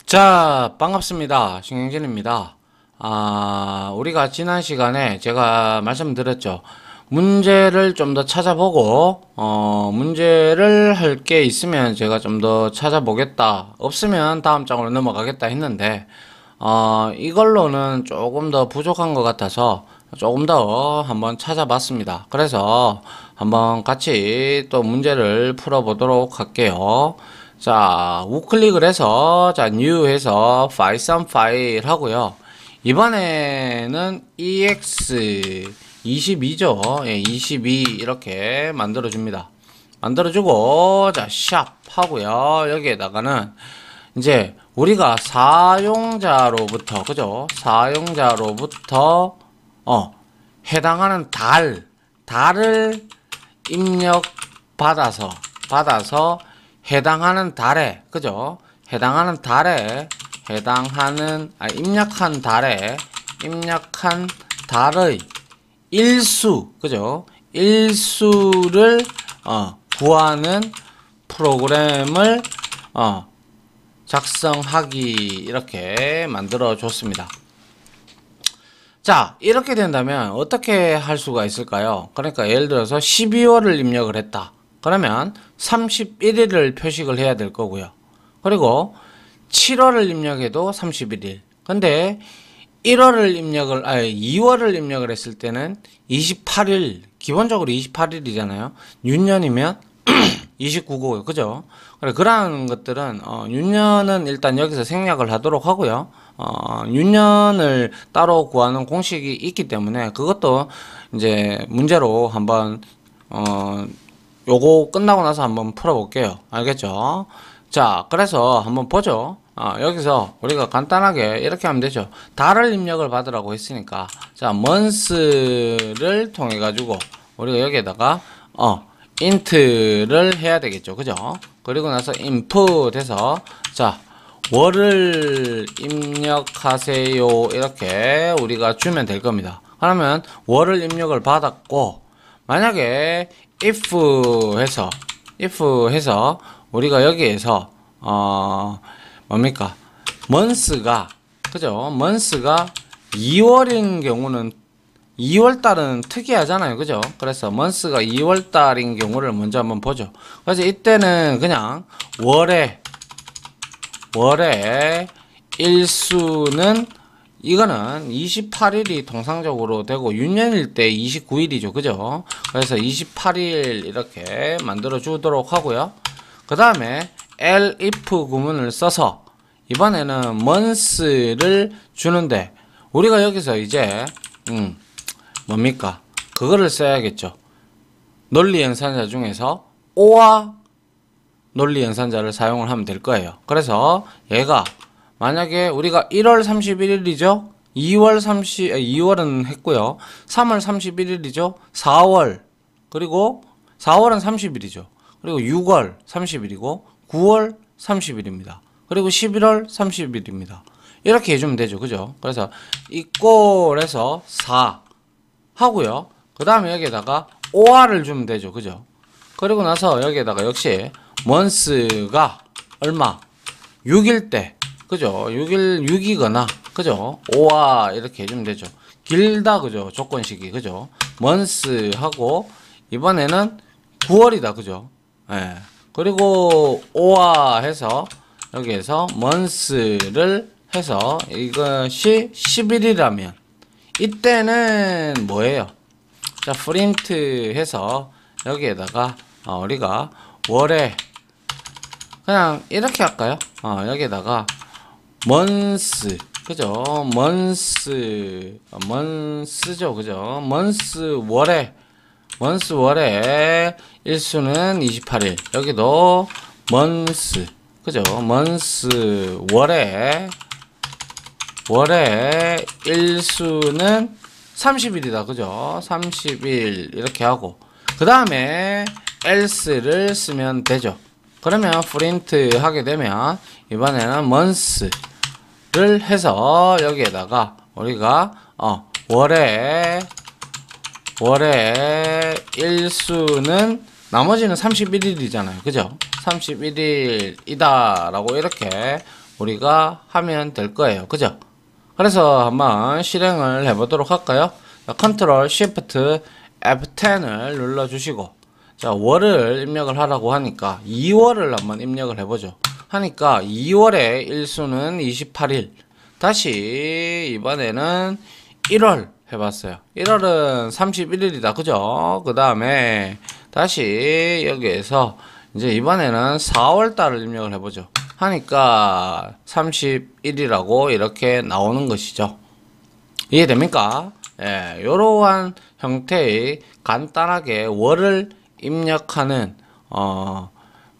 자, 반갑습니다. 신경진입니다. 우리가 지난 시간에 제가 말씀드렸죠. 문제를 좀 더 찾아보고, 문제를 할 게 있으면 제가 좀 더 찾아보겠다. 없으면 다음 장으로 넘어가겠다 했는데, 이걸로는 조금 더 부족한 것 같아서 조금 더 한번 찾아봤습니다. 그래서 한번 같이 또 문제를 풀어보도록 할게요. 자, 우클릭을 해서, 자, new 해서, file some file 하고요. 이번에는 ex 22죠. 예, 22 이렇게 만들어줍니다. 만들어주고, 자, 샵 하고요. 여기에다가는, 이제, 우리가 사용자로부터, 그죠? 사용자로부터, 해당하는 달을 받아서, 해당하는 달에, 그죠? 입력한 달의 일수, 그죠? 일수를, 구하는 프로그램을, 작성하기, 이렇게 만들어 줬습니다. 자, 이렇게 된다면 어떻게 할 수가 있을까요? 그러니까 예를 들어서 12월을 입력을 했다. 그러면 31일을 표식을 해야 될 거고요. 그리고 7월을 입력해도 31일. 근데 2월을 입력을 했을 때는 28일, 기본적으로 28일이잖아요. 윤년이면 29고요. 그죠? 그래, 그러한 것들은, 윤년은 일단 여기서 생략을 하도록 하고요. 윤년을 따로 구하는 공식이 있기 때문에 그것도 이제 문제로 한번, 요거 끝나고 나서 한번 풀어볼게요. 알겠죠? 자, 그래서 한번 보죠. 여기서 우리가 간단하게 이렇게 하면 되죠. 달을 입력을 받으라고 했으니까, 자, month를 통해 가지고 우리가 여기에다가 int를 해야 되겠죠. 그죠? 그리고 나서 input 해서, 자, 월을 입력하세요. 이렇게 우리가 주면 될 겁니다. 그러면 월을 입력을 받았고, 만약에 if 해서 우리가 여기에서 뭡니까? month가, 그죠? month가 2월인 경우는 2월달은 특이하잖아요. 그죠? 그래서 month가 2월달인 경우를 먼저 한번 보죠. 그래서 이때는 그냥 월의 일수는 이거는 28일이 통상적으로 되고 윤년일 때 29일이죠. 그죠? 그래서 28일 이렇게 만들어 주도록 하고요. 그 다음에 elif 구문을 써서 이번에는 month를 주는데 우리가 여기서 이제 뭡니까? 그거를 써야겠죠. 논리 연산자 중에서 오와 논리 연산자를 사용을 하면 될 거예요. 그래서 얘가 만약에 우리가 1월 31일이죠. 2월은 했고요. 3월 31일이죠. 4월 그리고 4월은 30일이죠. 그리고 6월 30일이고 9월 30일입니다. 그리고 11월 30일입니다. 이렇게 해주면 되죠. 그죠? 그래서 equal해서 4 하고요. 그 다음에 여기에다가 OR을 주면 되죠. 그죠? 그리고 나서 여기에다가 역시 month가 얼마? 6일 때, 그죠? 6이거나, 그죠? 5와 이렇게 해주면 되죠. 길다, 그죠? 조건식이, 그죠? month 하고, 이번에는 9월이다, 그죠? 예. 그리고 5와 해서, 여기에서 month를 해서, 이것이 10일이라면, 이때는 뭐예요? 자, 프린트 해서, 여기에다가, 우리가 월에, 그냥 이렇게 할까요? 여기에다가 month, 그죠? month죠, 그죠? month 월에 일수는 28일. 여기도 month, 그죠? month 월에 일수는 30일이다, 그죠? 30일 이렇게 하고 그 다음에 else를 쓰면 되죠. 그러면 프린트 하게 되면 이번에는 month를 해서 여기에다가 우리가 월의 일수는 나머지는 31일이잖아요. 그죠? 31일이다 라고 이렇게 우리가 하면 될 거예요. 그죠? 그래서 한번 실행을 해보도록 할까요? 컨트롤 Shift F10을 눌러주시고, 자, 월을 입력을 하라고 하니까 2월을 한번 입력을 해보죠. 하니까 2월의 일수는 28일. 다시 이번에는 1월 해봤어요. 1월은 31일이다. 그죠? 그 다음에 다시 여기에서 이제 이번에는 4월 달을 입력을 해보죠. 하니까 31이라고 이렇게 나오는 것이죠. 이해됩니까? 예, 요러한 형태의 간단하게 월을 입력하는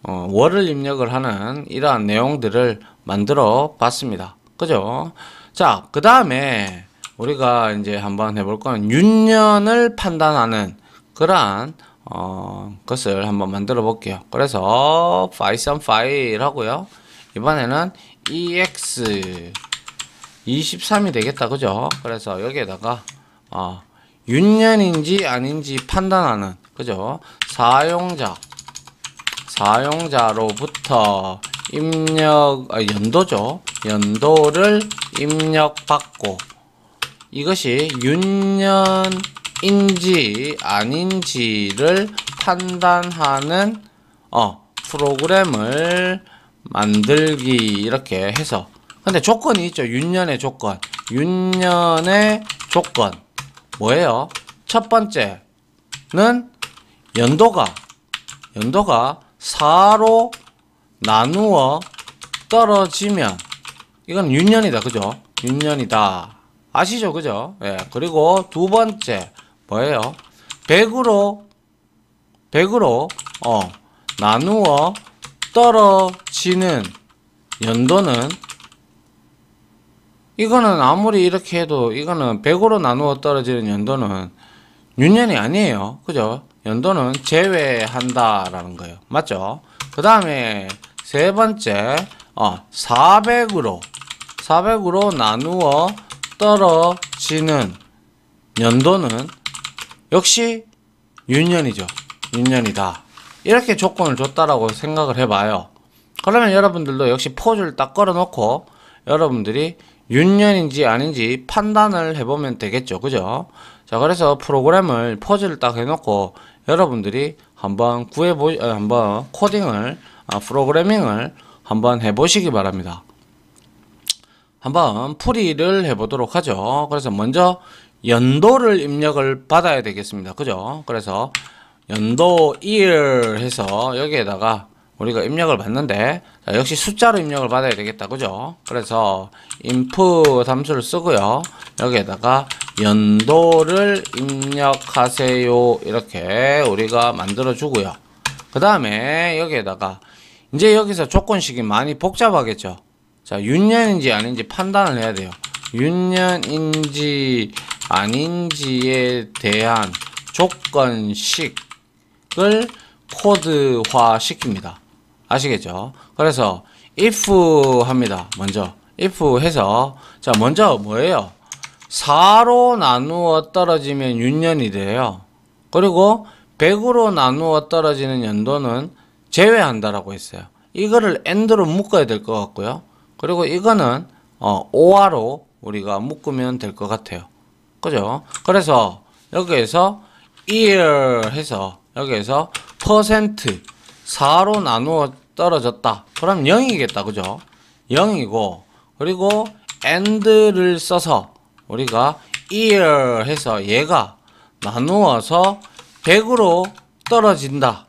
월을 입력을 하는 이러한 내용들을 만들어 봤습니다. 그죠? 자, 그 다음에 우리가 이제 한번 해볼 건 윤년을 판단하는 그러한 것을 한번 만들어 볼게요. 그래서 python 파일 하고요. 이번에는 ex 23이 되겠다. 그죠? 그래서 여기에다가 윤년인지 아닌지 판단하는, 그죠? 사용자로부터 입력, 연도죠. 연도를 입력받고, 이것이 윤년인지 아닌지를 판단하는 프로그램을 만들기, 이렇게 해서. 근데 조건이 있죠. 윤년의 조건. 윤년의 조건 뭐예요? 첫 번째는 연도가 4로 나누어 떨어지면 이건 윤년이다. 그죠? 윤년이다. 아시죠? 그죠? 예. 그리고 두 번째 뭐예요? 100으로 나누어 떨어지는 연도는, 이거는 아무리 이렇게 해도 이거는 100으로 나누어 떨어지는 연도는 윤년이 아니에요. 그죠? 연도는 제외한다라는 거예요. 맞죠? 그 다음에 세 번째 400으로 나누어 떨어지는 연도는 역시 윤년이죠. 윤년이다. 이렇게 조건을 줬다라고 생각을 해봐요. 그러면 여러분들도 역시 포즈를 딱 걸어놓고 여러분들이 윤년인지 아닌지 판단을 해보면 되겠죠. 그죠? 자, 그래서 프로그램을 포즈를 딱 해놓고 여러분들이 한번 한번 코딩을, 프로그래밍을 한번 해보시기 바랍니다. 한번 풀이를 해보도록 하죠. 그래서 먼저 연도를 입력을 받아야 되겠습니다. 그죠? 그래서 연도 year 해서 여기에다가 우리가 입력을 받는데, 자, 역시 숫자로 입력을 받아야 되겠다. 그죠? 그래서 input 함수를 쓰고요. 여기에다가 연도를 입력하세요. 이렇게 우리가 만들어 주고요. 그 다음에 여기에다가 이제 여기서 조건식이 많이 복잡하겠죠. 자, 윤년인지 아닌지 판단을 해야 돼요. 윤년인지 아닌지에 대한 조건식을 코드화 시킵니다. 아시겠죠? 그래서 if 합니다. 먼저 if 해서, 자, 먼저 뭐예요? 4로 나누어 떨어지면 윤년이 돼요. 그리고 100으로 나누어 떨어지는 연도는 제외한다라고 했어요. 이거를 and로 묶어야 될 것 같고요. 그리고 이거는 or로 우리가 묶으면 될 것 같아요. 그죠? 그래서 여기에서 year 해서 여기에서 퍼센트 4로 나누어 떨어졌다. 그럼 0이겠다. 그죠? 0이고, 그리고 and를 써서 우리가 year 해서 얘가 나누어서 100으로 떨어진다.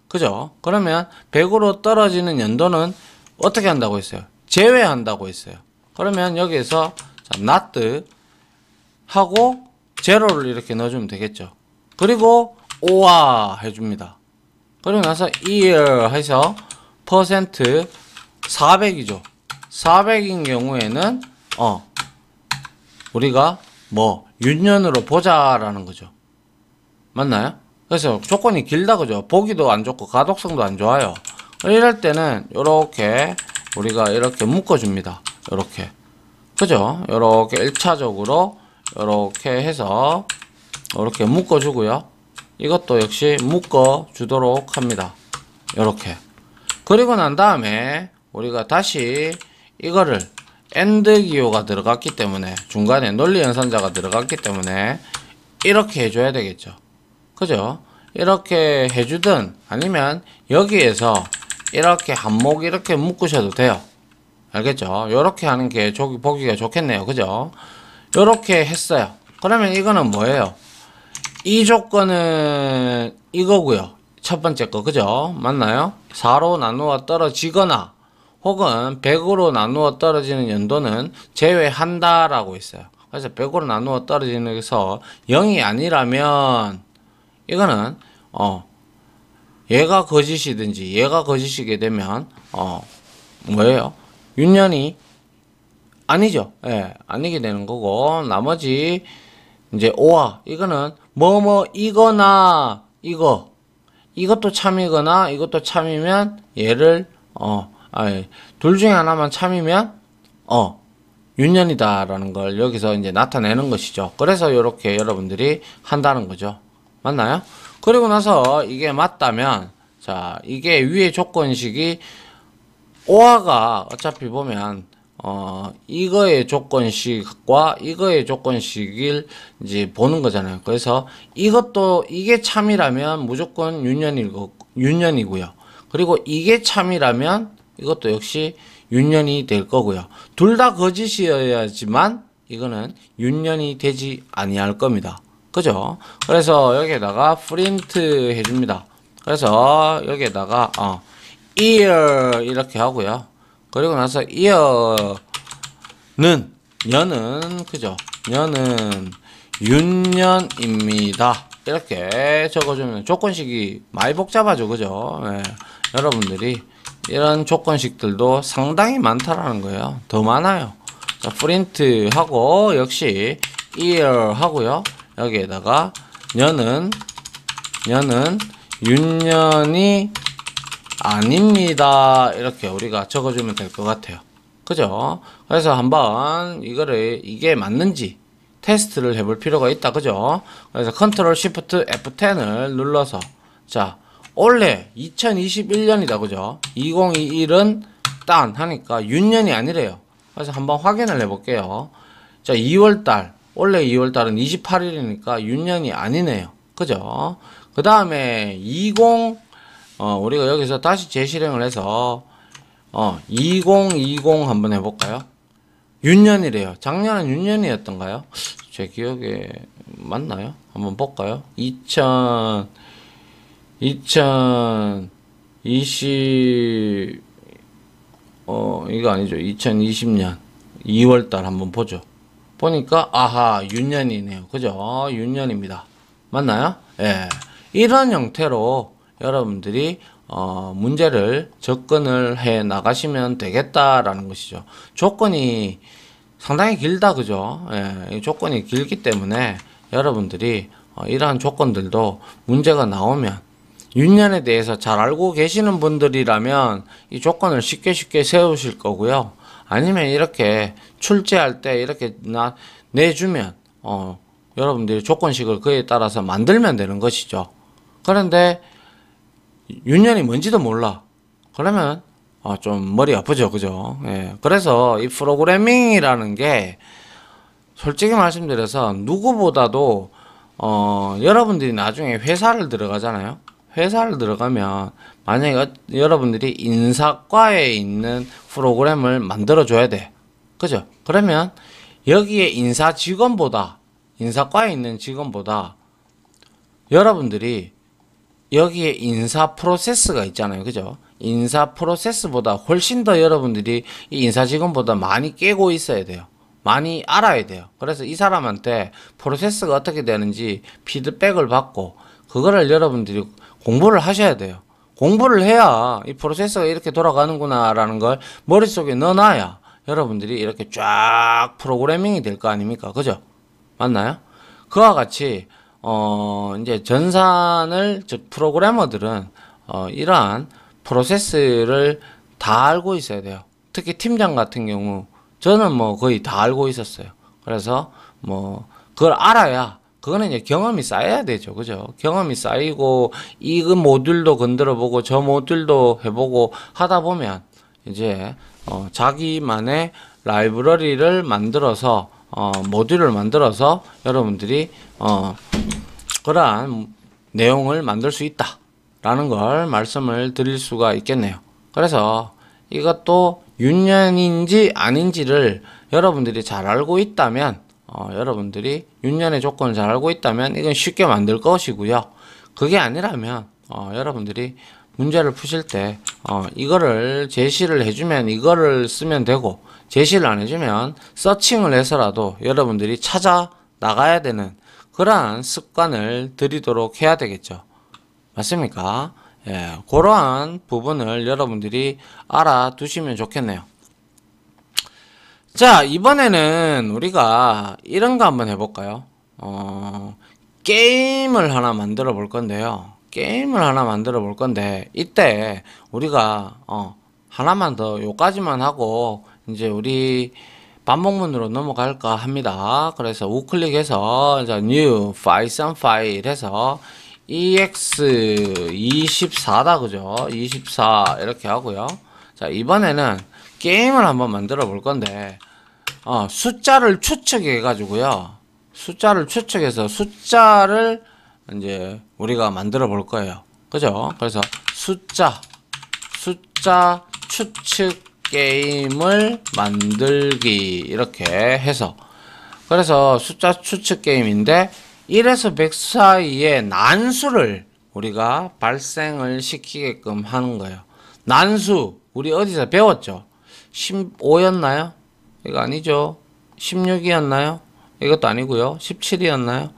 그죠? 그러면 100으로 떨어지는 연도는 어떻게 한다고 했어요? 제외한다고 했어요. 그러면 여기에서 자, not 하고 제로를 이렇게 넣어주면 되겠죠. 그리고 or 해줍니다. 그리고 나서 year 해서 퍼센트 400이죠. 400인 경우에는 우리가 뭐 윤년으로 보자라는 거죠. 맞나요? 그래서 조건이 길다. 그죠? 보기도 안 좋고 가독성도 안 좋아요. 이럴 때는 요렇게 우리가 이렇게 묶어줍니다. 요렇게. 그죠? 요렇게 1차적으로 요렇게 해서 요렇게 묶어주고요. 이것도 역시 묶어주도록 합니다. 요렇게. 그리고 난 다음에 우리가 다시 이거를 AND 기호가 들어갔기 때문에 중간에 논리 연산자가 들어갔기 때문에 이렇게 해줘야 되겠죠. 그죠? 이렇게 해주든 아니면 여기에서 이렇게 한목 이렇게 묶으셔도 돼요. 알겠죠? 요렇게 하는 게 보기가 좋겠네요. 그죠? 요렇게 했어요. 그러면 이거는 뭐예요? 이 조건은 이거고요. 첫 번째 거. 그죠? 맞나요? 4로 나누어 떨어지거나 혹은 100으로 나누어 떨어지는 연도는 제외한다 라고 있어요. 그래서 100으로 나누어 떨어지는 것에서 0이 아니라면 이거는 얘가 거짓이든지 얘가 거짓이게 되면 뭐예요? 윤년이 아니죠. 예, 아니게 되는 거고, 나머지 이제 오와 이거는 이거나 이것도 참이거나 이것도 참이면 얘를 둘 중에 하나만 참이면 윤년이다라는 걸 여기서 이제 나타내는 것이죠. 그래서 이렇게 여러분들이 한다는 거죠. 맞나요? 그리고 나서 이게 맞다면 자, 이게 위의 조건식이 오화가 어차피 보면 이거의 조건식과 이거의 조건식을 이제 보는 거잖아요. 그래서 이게 참이라면 무조건 윤년이고요. 그리고 이게 참이라면 이것도 역시 윤년이 될 거고요. 둘 다 거짓이어야지만 이거는 윤년이 되지 아니할 겁니다. 그죠? 그래서 여기에다가 프린트 해줍니다. 그래서 여기에다가 year 이렇게 하고요. 그리고 나서 년은 그죠? 년은 윤년입니다. 이렇게 적어주면 조건식이 많이 복잡하죠. 그죠? 네. 여러분들이 이런 조건식들도 상당히 많다라는 거예요. 더 많아요. 자, 프린트 하고 역시 year 하고요. 여기에다가 년은 윤년이 아닙니다. 이렇게 우리가 적어주면 될 것 같아요. 그죠? 그래서 한번 이게 맞는지 테스트를 해볼 필요가 있다. 그죠? 그래서 컨트롤 시프트 F10을 눌러서 자, 원래 2021년이다. 그죠? 2021은 딴 하니까 윤년이 아니래요. 그래서 한번 확인을 해 볼게요. 자, 2월달 원래 2월달은 28일이니까 윤년이 아니네요. 그죠? 그 다음에 우리가 여기서 다시 재실행을 해서 2020 한번 해볼까요? 윤년이래요. 작년은 윤년이었던가요? 제 기억에 맞나요? 한번 볼까요? 2020 이거 아니죠. 2020년 2월달 한번 보죠. 보니까 아하 윤년이네요. 그죠? 윤년입니다. 맞나요? 예. 이런 형태로 여러분들이 문제를 접근을 해 나가시면 되겠다라는 것이죠. 조건이 상당히 길다. 그죠? 예. 조건이 길기 때문에 여러분들이 이러한 조건들도 문제가 나오면 윤년에 대해서 잘 알고 계시는 분들이라면 이 조건을 쉽게 세우실 거고요. 아니면 이렇게 출제할 때 이렇게 내주면 여러분들이 조건식을 그에 따라서 만들면 되는 것이죠. 그런데 윤년이 뭔지도 몰라. 그러면 좀 머리 아프죠. 그죠? 예. 그래서 이 프로그래밍이라는 게 솔직히 말씀드려서 누구보다도 여러분들이 나중에 회사를 들어가잖아요. 회사를 들어가면 만약에 여러분들이 인사과에 있는 프로그램을 만들어 줘야 돼. 그죠? 그러면 여기에 인사과에 있는 직원보다 여러분들이 여기에 인사 프로세스가 있잖아요. 그죠? 인사 프로세스보다 훨씬 더 여러분들이 이 인사 직원보다 많이 깨고 있어야 돼요. 많이 알아야 돼요. 그래서 이 사람한테 프로세스가 어떻게 되는지 피드백을 받고 그거를 여러분들이 공부를 하셔야 돼요. 공부를 해야 이 프로세스가 이렇게 돌아가는구나 라는 걸 머릿속에 넣어놔야 여러분들이 이렇게 쫙 프로그래밍이 될 거 아닙니까? 그죠? 맞나요? 그와 같이 이제 즉 프로그래머들은 이러한 프로세스를 다 알고 있어야 돼요. 특히 팀장 같은 경우 저는 뭐 거의 다 알고 있었어요. 그래서 뭐 그걸 알아야 그거는 이제 경험이 쌓여야 되죠. 그죠? 경험이 쌓이고 이 모듈도 건드려 보고 저 모듈도 해보고 하다 보면 이제 자기만의 라이브러리를 만들어서 모듈을 만들어서 여러분들이 그러한 내용을 만들 수 있다 라는 걸 말씀을 드릴 수가 있겠네요. 그래서 이것도 윤년인지 아닌지를 여러분들이 잘 알고 있다면 여러분들이 윤년의 조건을 잘 알고 있다면 이건 쉽게 만들 것이고요. 그게 아니라면 여러분들이 문제를 푸실 때 이거를 제시를 해주면 이거를 쓰면 되고, 제시를 안 해주면 서칭을 해서라도 여러분들이 찾아 나가야 되는 그러한 습관을 들이도록 해야 되겠죠. 맞습니까? 예, 그러한 부분을 여러분들이 알아두시면 좋겠네요. 자, 이번에는 우리가 이런 거 한번 해볼까요? 게임을 하나 만들어 볼 건데요. 게임을 하나 만들어 볼 건데, 이때 우리가 하나만 더 요까지만 하고 이제 우리 반복문으로 넘어갈까 합니다. 그래서 우클릭해서 자, new python 파일 해서 ex24다 그죠? 24 이렇게 하고요. 자, 이번에는 게임을 한번 만들어 볼 건데 숫자를 추측해 가지고요. 숫자를 추측해서 숫자를 이제 우리가 만들어 볼 거예요. 그죠? 그래서 숫자 추측 게임을 만들기 이렇게 해서, 그래서 숫자 추측 게임인데 1에서 100 사이의 난수를 우리가 발생을 시키게끔 하는 거예요. 난수 우리 어디서 배웠죠? 15였나요? 이거 아니죠. 16이었나요? 이것도 아니고요. 17이었나요?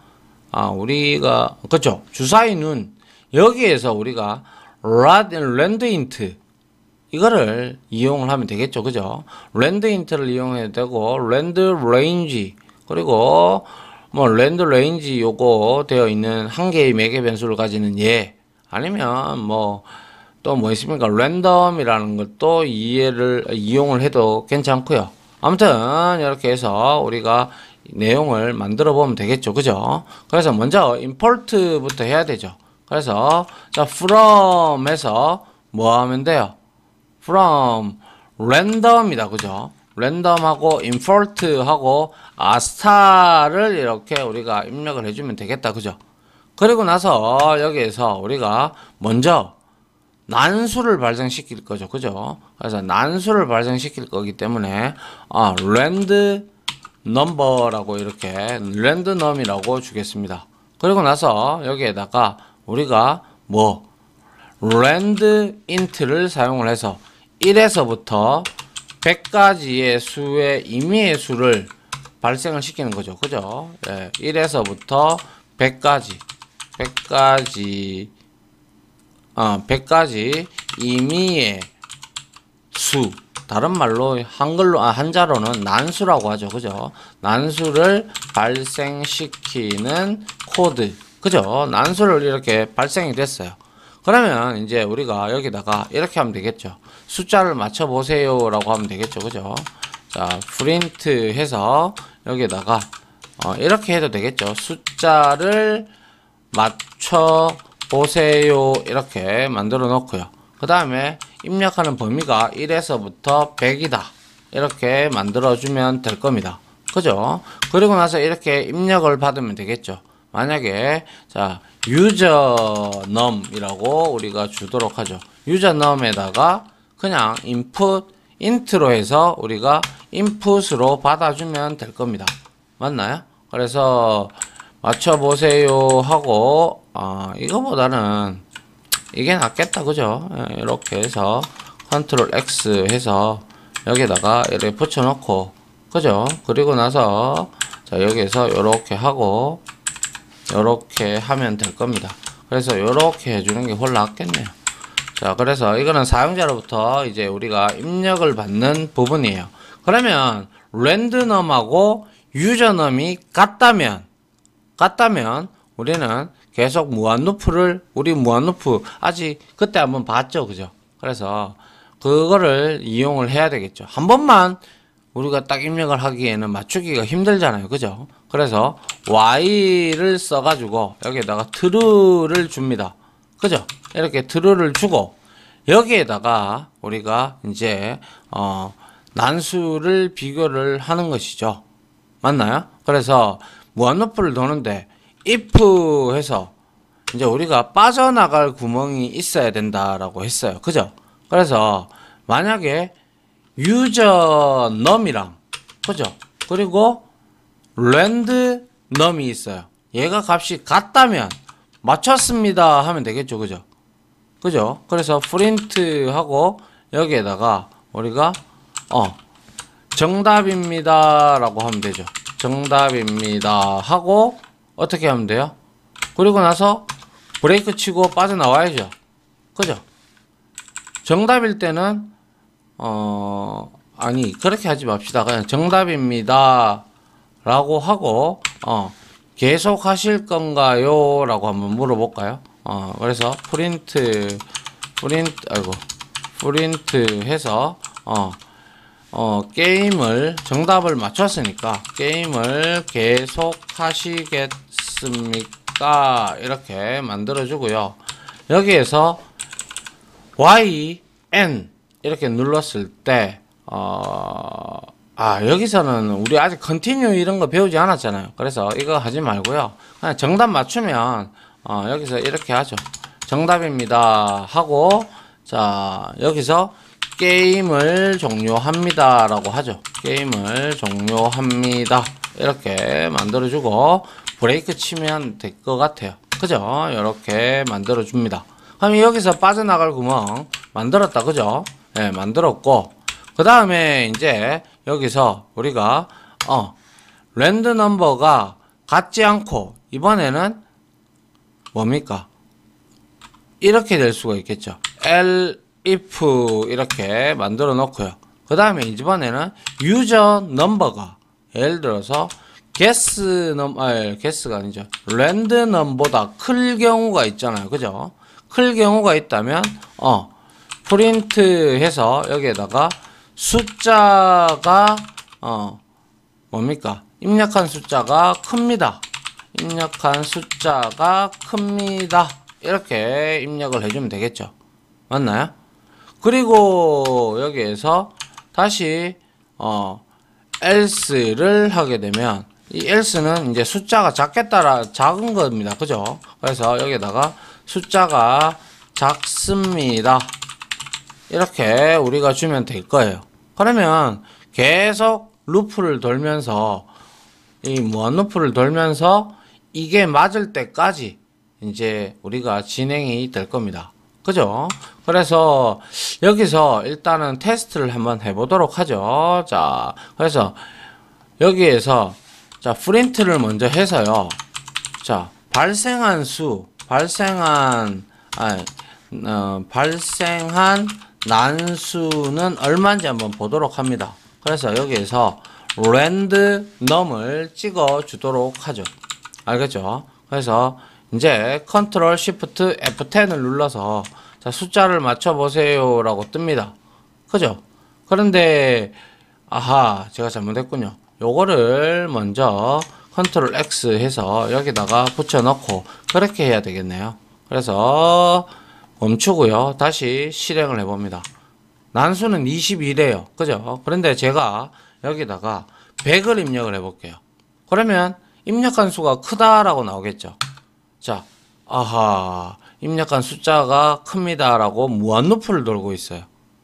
우리가 그렇죠. 주사위는 여기에서 우리가 랜드인트 이거를 이용을 하면 되겠죠. 그죠? 랜드인트를 이용해도 되고, 랜드레인지, 그리고 뭐 랜드레인지 요거 되어 있는 한 개의 매개 변수를 가지는 얘, 아니면 뭐 또 뭐 있습니까? 랜덤이라는 것도 이용을 해도 괜찮고요. 아무튼 이렇게 해서 우리가 내용을 만들어 보면 되겠죠. 그죠? 그래서 먼저 import부터 해야 되죠. 그래서 자, from에서 뭐 하면 돼요? from random이다. 그죠? random하고 import하고 star를 이렇게 우리가 입력을 해주면 되겠다. 그죠? 그리고 나서 여기에서 우리가 먼저 난수를 발생시킬 거죠. 그죠? 그래서 난수를 발생시킬 거기 때문에 rand number라고 이렇게 random이라고 주겠습니다. 그리고 나서 여기에다가 우리가 뭐 randint를 사용을 해서 1에서부터 100까지의 수의 임의의 수를 발생을 시키는 거죠. 그죠? 예, 1에서부터 100까지 임의의 수, 다른 말로 한자로는 난수라고 하죠. 그죠? 난수를 발생시키는 코드. 그죠? 난수를 이렇게 발생이 됐어요. 그러면 이제 우리가 여기다가 이렇게 하면 되겠죠. 숫자를 맞춰보세요 라고 하면 되겠죠. 그죠? 자, 프린트 해서 여기다가 이렇게 해도 되겠죠. 숫자를 맞춰보세요 이렇게 만들어 놓고요. 그 다음에 입력하는 범위가 1에서부터 100이다 이렇게 만들어주면 될 겁니다. 그죠? 그리고 나서 이렇게 입력을 받으면 되겠죠. 만약에 자, 유저넘이라고 우리가 주도록 하죠. 유저넘에다가 그냥 인트로 해서 우리가 인풋으로 받아주면 될 겁니다. 맞나요? 그래서 맞춰보세요 하고 이거보다는 이게 낫겠다. 그죠? 이렇게 해서 컨트롤 X 해서 여기다가 이렇게 붙여놓고, 그죠? 그리고 나서 자, 여기에서 이렇게 하고 요렇게 하면 될 겁니다. 그래서 요렇게 해주는 게 훨씬 낫겠네요. 자, 그래서 이거는 사용자로부터 이제 우리가 입력을 받는 부분이에요. 그러면 랜드넘하고 유저넘이 같다면 우리는 계속 우리 무한루프 아직 그때 한번 봤죠. 그죠? 그래서 그거를 이용을 해야 되겠죠. 한 번만 우리가 딱 입력을 하기에는 맞추기가 힘들잖아요. 그죠? 그래서 while을 써가지고 여기에다가 true를 줍니다. 그죠? 이렇게 true를 주고 여기에다가 우리가 이제 난수를 비교를 하는 것이죠. 맞나요? 그래서 무한루프를 도는데 if 해서 이제 우리가 빠져나갈 구멍이 있어야 된다라고 했어요. 그죠? 그래서 만약에 유저 num이랑 그죠? 그리고 랜드 num이 있어요. 얘가 값이 같다면 맞췄습니다 하면 되겠죠. 그죠? 그죠? 그래서 프린트 하고 여기에다가 우리가 정답입니다 라고 하면 되죠. 정답입니다 하고 어떻게 하면 돼요? 그리고 나서 브레이크 치고 빠져나와야죠. 그죠? 정답일 때는 아니 그렇게 하지 맙시다. 그냥 정답입니다 라고 하고 계속 하실 건가요? 라고 한번 물어볼까요? 그래서 프린트 해서 게임을 정답을 맞췄으니까 게임을 계속 하시겠습니까? 이렇게 만들어 주고요. 여기에서 YN 이렇게 눌렀을 때 여기서는 우리 아직 컨티뉴 이런 거 배우지 않았잖아요. 그래서 이거 하지 말고요. 그냥 정답 맞추면 여기서 이렇게 하죠. 정답입니다 하고 자 여기서 게임을 종료합니다 라고 하죠. 게임을 종료합니다 이렇게 만들어주고 브레이크 치면 될 것 같아요. 그죠? 이렇게 만들어줍니다. 그럼 여기서 빠져나갈 구멍 만들었다. 그죠? 네, 만들었고 그 다음에 이제 여기서 우리가 랜드 넘버가 같지 않고 이번에는 뭡니까? 이렇게 될 수가 있겠죠. if 이렇게 만들어 놓고요. 그 다음에 이번에는 유저 넘버가 예를 들어서 guess가 아니죠. 랜드 넘버보다 클 경우가 있잖아요. 그죠? 클 경우가 있다면 프린트 해서 여기에다가 숫자가 뭡니까? 입력한 숫자가 큽니다. 입력한 숫자가 큽니다. 이렇게 입력을 해주면 되겠죠. 맞나요? 그리고 여기에서 다시 else를 하게 되면 이 else는 이제 숫자가 작은 겁니다. 그죠? 그래서 여기다가 숫자가 작습니다. 이렇게 우리가 주면 될 거예요. 그러면 계속 루프를 돌면서 이 무한 루프를 돌면서 이게 맞을 때까지 이제 우리가 진행이 될 겁니다. 그죠? 그래서 여기서 일단은 테스트를 한번 해보도록 하죠. 자, 그래서 여기에서 자 프린트를 먼저 해서요. 자, 발생한 난수는 얼마인지 한번 보도록 합니다. 그래서 여기에서 랜드넘을 찍어 주도록 하죠. 알겠죠? 그래서 이제 컨트롤 시프트 F10을 눌러서 자 숫자를 맞춰 보세요 라고 뜹니다. 그죠? 그런데 제가 잘못했군요. 요거를 먼저 컨트롤 X 해서 여기다가 붙여 넣고 그렇게 해야 되겠네요. 그래서 멈추고요. 다시 실행을 해봅니다. 난수는 21이에요. 그죠? 그런데 제가 여기다가 100을 입력을 해볼게요. 그러면 입력한 수가 크다라고 나오겠죠. 자, 입력한 숫자가 큽니다 라고 무한루프를 돌고 있어요.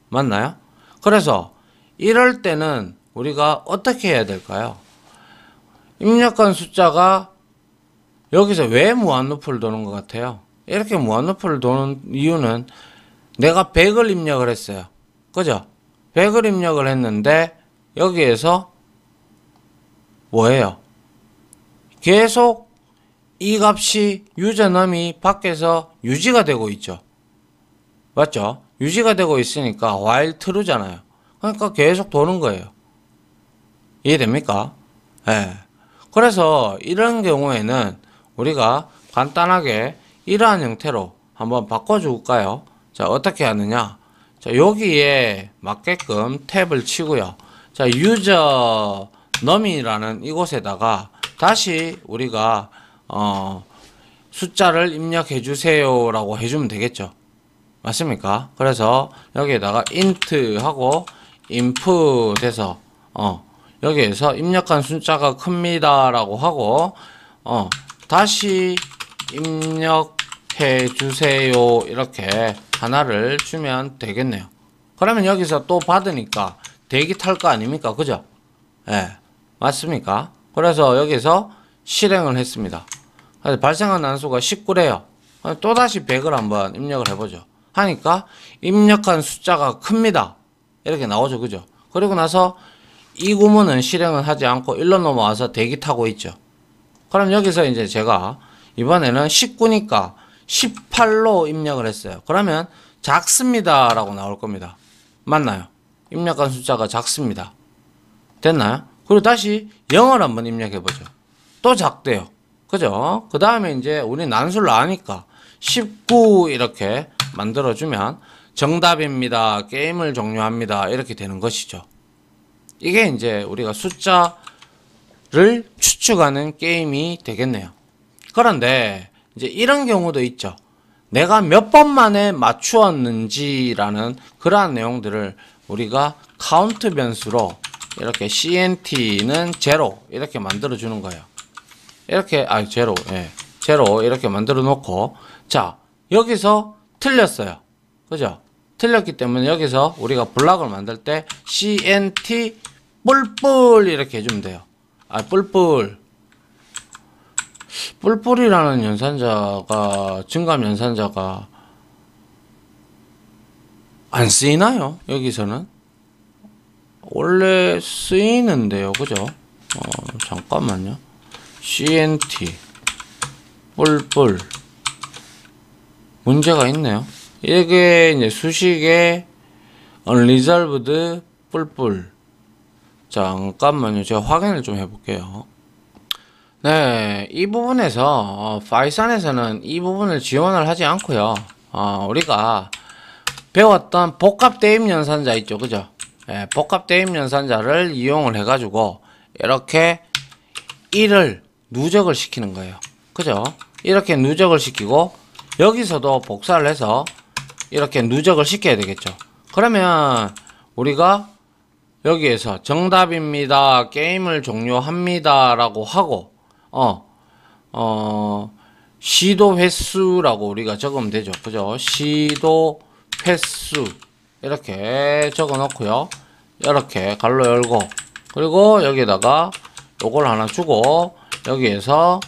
맞나요? 그래서 이럴 때는 우리가 어떻게 해야 될까요? 입력한 숫자가 여기서 왜 무한루프를 도는 것 같아요? 이렇게 무한루프를 도는 이유는 내가 100을 입력을 했어요. 그죠? 100을 입력을 했는데 여기에서 뭐예요? 계속 이 값이 유저넘이 밖에서 유지가 되고 있죠. 맞죠? 유지가 되고 있으니까 while true잖아요. 그러니까 계속 도는 거예요. 이해됩니까? 예. 그래서 이런 경우에는 우리가 간단하게 이러한 형태로 한번 바꿔줄까요? 자, 어떻게 하느냐? 자, 여기에 맞게끔 탭을 치고요. 자, 유저 넘이라는 이곳에다가 다시 우리가 숫자를 입력해 주세요 라고 해주면 되겠죠. 맞습니까? 그래서 여기에다가 int 하고 input에서 여기에서 입력한 숫자가 큽니다 라고 하고 다시 입력해 주세요 이렇게 하나를 주면 되겠네요. 그러면 여기서 또 받으니까 대기 탈 거 아닙니까? 그죠? 예, 맞습니까? 그래서 여기서 실행을 했습니다. 그래서 발생한 난수가 19래요. 또다시 100을 한번 입력을 해보죠. 하니까 입력한 숫자가 큽니다. 이렇게 나오죠. 그죠? 그리고 나서 이 구문은 실행을 하지 않고 1로 넘어와서 대기 타고 있죠. 그럼 여기서 이제 제가 이번에는 19니까 18로 입력을 했어요. 그러면 작습니다 라고 나올 겁니다. 맞나요? 입력한 숫자가 작습니다. 됐나요? 그리고 다시 0을 한번 입력해 보죠. 또 작대요. 그죠? 그 다음에 이제 우리 난수를 아니까 19 이렇게 만들어주면 정답입니다. 게임을 종료합니다. 이렇게 되는 것이죠. 이게 이제 우리가 숫자를 추측하는 게임이 되겠네요. 그런데 이제 이런 경우도 있죠. 내가 몇 번 만에 맞추었는지라는 그러한 내용들을 우리가 카운트 변수로 이렇게 CNT는 제로 이렇게 만들어 주는 거예요. 이렇게 제로, 예, 제로 이렇게 만들어 놓고 자 여기서 틀렸어요. 그죠? 틀렸기 때문에 여기서 우리가 블락을 만들 때 CNT 뿔뿔 이렇게 해주면 돼요. 뿔뿔이라는 연산자가 증감 연산자가 안 쓰이나요? 여기서는 원래 쓰이는데요. 그죠? 잠깐만요. CNT 뿔뿔 문제가 있네요. 이게 이제 수식의 unresolved 뿔뿔. 잠깐만요. 제가 확인을 좀 해볼게요. 네, 이 부분에서 파이썬에서는 이 부분을 지원을 하지 않고요. 우리가 배웠던 복합 대입 연산자 있죠, 그죠? 네, 복합 대입 연산자를 이용을 해가지고 이렇게 1을 누적을 시키는 거예요. 그죠? 이렇게 누적을 시키고 여기서도 복사를 해서 이렇게 누적을 시켜야 되겠죠. 그러면 우리가 여기에서 정답입니다. 게임을 종료합니다. 라고 하고 시도 횟수라고 우리가 적으면 되죠. 그죠? 시도 횟수 이렇게 적어 놓고요. 이렇게 갈로 열고 그리고 여기에다가 요걸 하나 주고 여기에서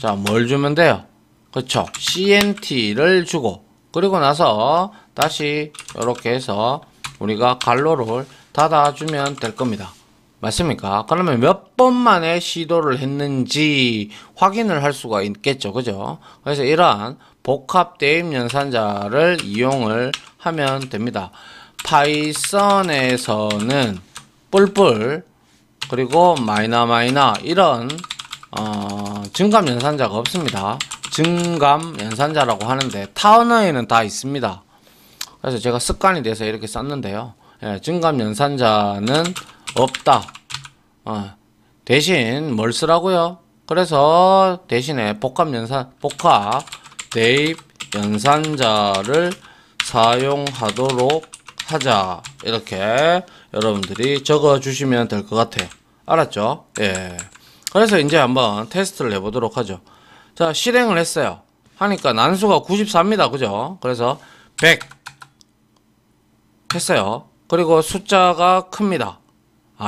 자, 뭘 주면 돼요? 그쵸? CNT를 주고 그리고 나서 다시 이렇게 해서 우리가 갈로를 닫아주면 될 겁니다. 맞습니까? 그러면 몇 번 만에 시도를 했는지 확인을 할 수가 있겠죠. 그죠? 그래서 이러한 복합 대입 연산자를 이용을 하면 됩니다. 파이썬에서는 뿔뿔 그리고 마이너 이런 증감 연산자가 없습니다. 증감 연산자라고 하는데 타원어에는 다 있습니다. 그래서 제가 습관이 돼서 이렇게 썼는데요. 예, 증감 연산자는 없다. 대신 뭘 쓰라고요? 그래서 대신에 복합 대입 연산자를 사용하도록 하자. 이렇게 여러분들이 적어 주시면 될 것 같아요. 알았죠? 예. 그래서 이제 한번 테스트를 해보도록 하죠. 자, 실행을 했어요. 하니까 난수가 94입니다. 그죠? 그래서 100 했어요. 그리고 숫자가 큽니다.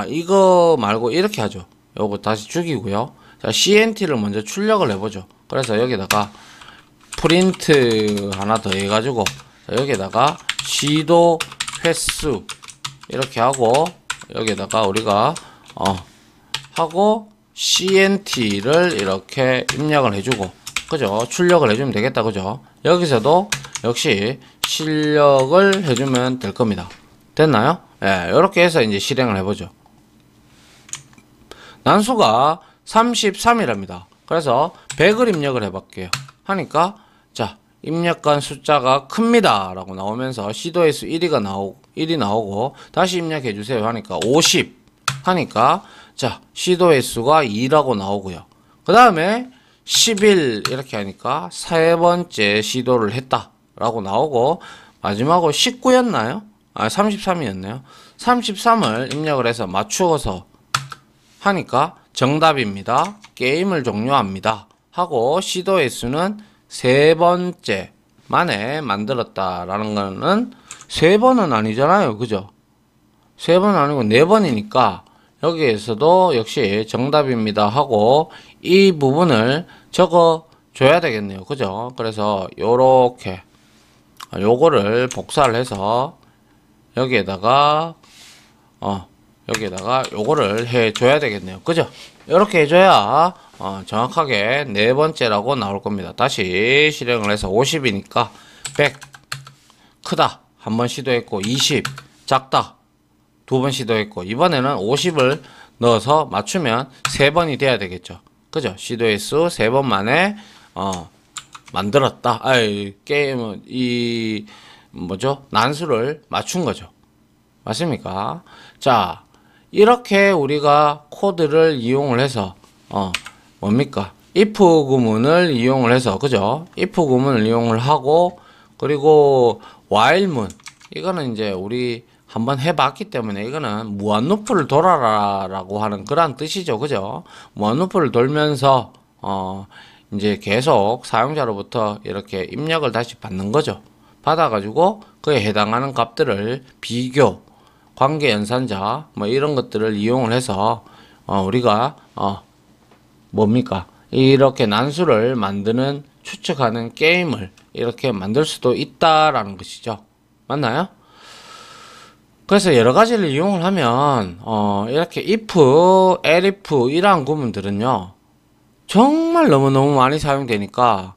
이거 말고 이렇게 하죠. 요거 다시 죽이고요. 자, CNT를 먼저 출력을 해보죠. 그래서 여기다가 프린트 하나 더 해가지고 여기다가 시도 횟수 이렇게 하고 여기다가 우리가 하고 CNT를 이렇게 입력을 해주고 그죠? 출력을 해주면 되겠다. 그죠? 여기서도 역시 출력을 해주면 될 겁니다. 됐나요? 예, 이렇게 해서 이제 실행을 해보죠. 난수가 33이랍니다. 그래서 100을 입력을 해볼게요. 하니까 자, 입력한 숫자가 큽니다 라고 나오면서 시도횟수 1이 나오고 다시 입력해 주세요 하니까 50 하니까 자, 시도횟수가 2라고 나오고요. 그 다음에 11 이렇게 하니까 세 번째 시도를 했다 라고 나오고 마지막으로 19였나요? 33이었네요. 33을 입력을 해서 맞추어서 하니까 정답입니다. 게임을 종료합니다. 하고 시도의 수는 3번째 만에 만들었다라는 거는 3번은 아니잖아요. 그죠? 3번 아니고 4번이니까 여기에서도 역시 정답입니다 하고 이 부분을 적어 줘야 되겠네요. 그죠? 그래서 요렇게 요거를 복사를 해서 여기에다가 요거를 해 줘야 되겠네요. 그죠? 이렇게 해줘야 정확하게 4번째라고 나올 겁니다. 다시 실행을 해서 50이니까 100 크다 한 번 시도했고 20 작다 2번 시도했고 이번에는 50을 넣어서 맞추면 3번이 돼야 되겠죠. 그죠? 시도의 수 3번 만에 만들었다. 게임은 난수를 맞춘 거죠. 맞습니까? 자, 이렇게 우리가 코드를 이용을 해서 if 구문을 이용을 해서 그죠? if 구문을 이용을 하고 그리고 while문 이거는 이제 우리 한번 해봤기 때문에 이거는 무한루프를 돌아라 라고 하는 그런 뜻이죠. 그죠? 무한루프를 돌면서 이제 계속 사용자로부터 이렇게 입력을 다시 받는 거죠. 받아가지고 그에 해당하는 값들을 비교, 관계 연산자 뭐 이런 것들을 이용을 해서 우리가 이렇게 난수를 만드는 추측하는 게임을 이렇게 만들 수도 있다라는 것이죠. 맞나요? 그래서 여러 가지를 이용을 하면 이렇게 if, elif 이러한 구문들은요 정말 너무너무 많이 사용되니까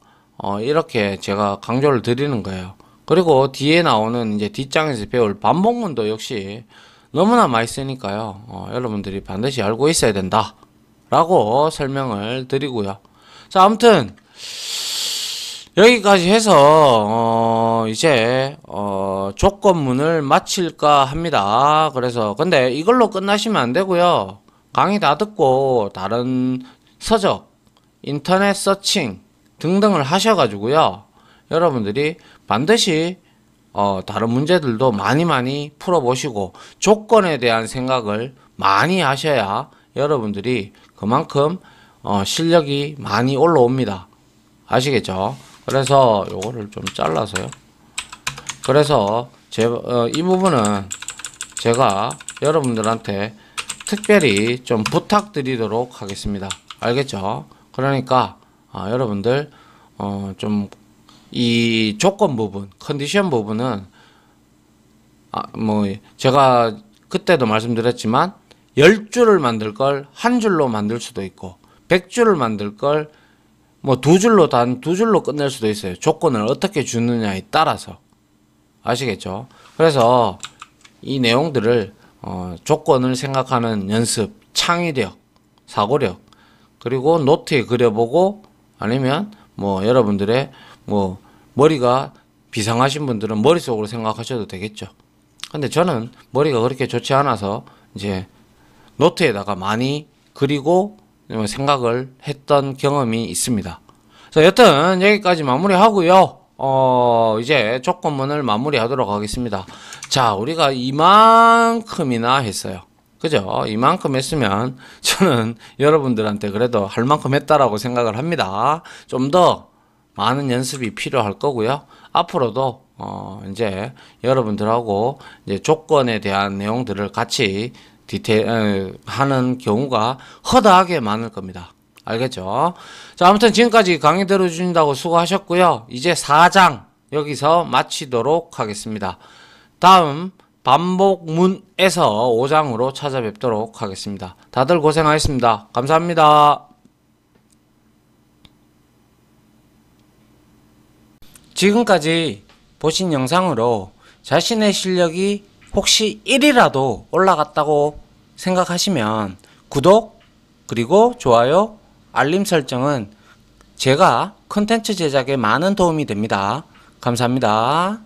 이렇게 제가 강조를 드리는 거예요. 그리고 뒤에 나오는 이제 뒷장에서 배울 반복문도 역시 너무나 많이 쓰니까요. 여러분들이 반드시 알고 있어야 된다 라고 설명을 드리고요. 자, 아무튼 여기까지 해서 이제 조건문을 마칠까 합니다. 그래서 근데 이걸로 끝나시면 안 되고요. 강의 다 듣고 다른 서적, 인터넷 서칭 등등을 하셔가지고요. 여러분들이 반드시 다른 문제들도 많이 풀어보시고 조건에 대한 생각을 많이 하셔야 여러분들이 그만큼 실력이 많이 올라옵니다. 아시겠죠? 그래서 요거를 좀 잘라서요. 그래서 이 부분은 제가 여러분들한테 특별히 좀 부탁드리도록 하겠습니다. 알겠죠? 그러니까 여러분들 좀 이 조건 부분, 컨디션 부분은 제가 그때도 말씀드렸지만 10줄을 만들 걸 한 줄로 만들 수도 있고 100줄을 만들 걸 뭐 2줄로 단 2줄로 끝낼 수도 있어요. 조건을 어떻게 주느냐에 따라서. 아시겠죠? 그래서 이 내용들을 조건을 생각하는 연습, 창의력, 사고력, 그리고 노트에 그려보고 아니면 여러분들의 머리가 비상하신 분들은 머릿속으로 생각하셔도 되겠죠. 근데 저는 머리가 그렇게 좋지 않아서 이제 노트에다가 많이 그리고 생각을 했던 경험이 있습니다. 자, 여튼 여기까지 마무리하고요. 이제 조건문을 마무리하도록 하겠습니다. 자, 우리가 이만큼이나 했어요. 그죠? 이만큼 했으면 저는 여러분들한테 그래도 할 만큼 했다라고 생각을 합니다. 좀 더 많은 연습이 필요할 거고요. 앞으로도 이제 여러분들하고 이제 조건에 대한 내용들을 같이 하는 경우가 허다하게 많을 겁니다. 알겠죠? 자, 아무튼 지금까지 강의 들어주신다고 수고하셨고요. 이제 4장 여기서 마치도록 하겠습니다. 다음 반복문에서 5장으로 찾아뵙도록 하겠습니다. 다들 고생하셨습니다. 감사합니다. 지금까지 보신 영상으로 자신의 실력이 혹시 1이라도 올라갔다고 생각하시면 구독 그리고 좋아요 알림 설정은 제가 콘텐츠 제작에 많은 도움이 됩니다. 감사합니다.